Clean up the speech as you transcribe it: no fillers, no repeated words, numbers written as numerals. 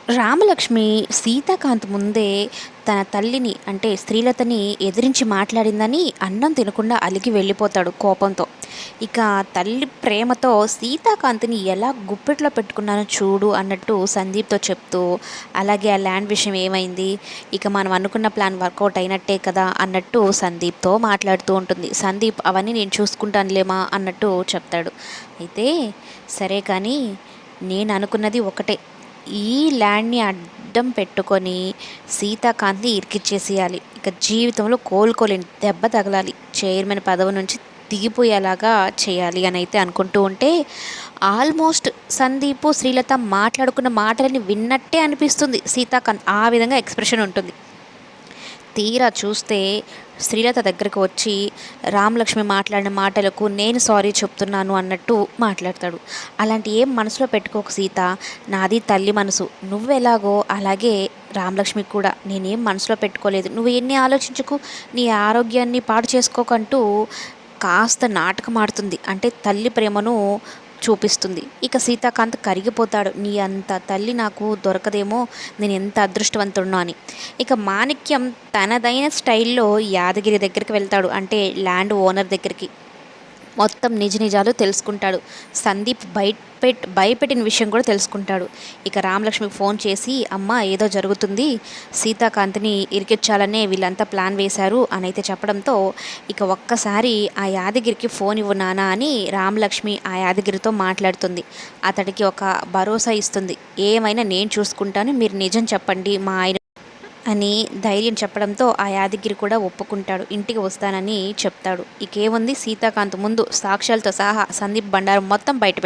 రామలక్ష్మి సీతాకాంత్ ముందే తన తల్లిని అంటే శ్రీలతని ఎదిరించి మాట్లాడిందని అన్నం తినకుండా అలిగి వెళ్ళిపోతాడు కోపంతో. ఇక తల్లి ప్రేమతో సీతాకాంత్‌ని ఎలా గుప్పెట్లో పెట్టుకున్నానో చూడు అన్నట్టు సందీప్‌తో చెప్తూ, అలాగే ఆ ల్యాండ్ విషయం ఏమైంది? ఇక మనం అనుకున్న ప్లాన్ వర్కౌట్ అయినట్టే కదా అన్నట్టు సందీప్‌తో మాట్లాడుతూ ఉంటుంది. సందీప్ అవన్నీ నేను చూసుకుంటానులేమా అన్నట్టు చెప్తాడు. అయితే సరే కానీ నేను అనుకున్నది ఒకటే. ఈ ల్యాండ్‌ని అడ్డం పెట్టుకొని సీతాకాంత్‌ని ఇరికిచ్చేసేయాలి. ఇక జీవితంలో కోలుకోలేని దెబ్బ తగలాలి. చైర్మన్ పదవి నుంచి దిగిపోయేలాగా చేయాలి అనైతే అనుకుంటూ ఉంటే, ఆల్మోస్ట్ సందీపు, శ్రీలత మాట్లాడుకున్న మాటలని విన్నట్టే అనిపిస్తుంది సీతాకాంత్. ఆ విధంగా ఎక్స్‌ప్రెషన్ ఉంటుంది. తీరా చూస్తే శ్రీలత దగ్గరకు వచ్చి రామలక్ష్మి మాట్లాడిన మాటలకు నేను సారీ చెప్తున్నాను అన్నట్టు మాట్లాడతాడు. అలాంటి ఏం మనసులో పెట్టుకోకు సీత, నాది తల్లి మనసు. నువ్వెలాగో అలాగే రామలక్ష్మికి కూడా నేనేం మనసులో పెట్టుకోలేదు. నువ్వు ఎన్ని ఆలోచించకు, నీ ఆరోగ్యాన్ని పాడు చేసుకోకంటూ కాస్త నాటకం ఆడుతుంది. అంటే తల్లి ప్రేమను చూపిస్తుంది. ఇక సీతాకాంత్ కరిగిపోతాడు. నీ అంత తల్లి నాకు దొరకదేమో, నేను ఎంత అదృష్టవంతుడినో అని. ఇక మాణిక్యం తనదైన స్టైల్‌లో యాదగిరి దగ్గరికి వెళ్తాడు. అంటే ల్యాండ్ ఓనర్ దగ్గరికి. మొత్తం నిజ నిజాలు తెలుసుకుంటాడు. సందీప్ భయపెట్టిన విషయం కూడా తెలుసుకుంటాడు. ఇక రామలక్ష్మికి ఫోన్ చేసి, అమ్మ ఏదో జరుగుతుంది, సీతాకాంత్‌ని ఇరికించాలనే వీళ్ళంతా ప్లాన్ వేశారు అనైతే చెప్పడంతో, ఇక ఒక్కసారి ఆ యాదగిరికి ఫోన్ ఇవ్వు నాన్న అని రామలక్ష్మి ఆ యాదగిరితో మాట్లాడుతుంది. అతడికి ఒక భరోసా ఇస్తుంది. ఏమైనా నేను చూసుకుంటాను, మీరు నిజం చెప్పండి మా ఆయన అని ధైర్యం చెప్పడంతో ఆ యాదగిరి కూడా ఒప్పుకుంటాడు. ఇంటికి వస్తానని చెప్తాడు. ఇకేముంది, సీతాకాంత్ ముందు సాక్ష్యాలతో సహా సందీప్ బండారం మొత్తం బయట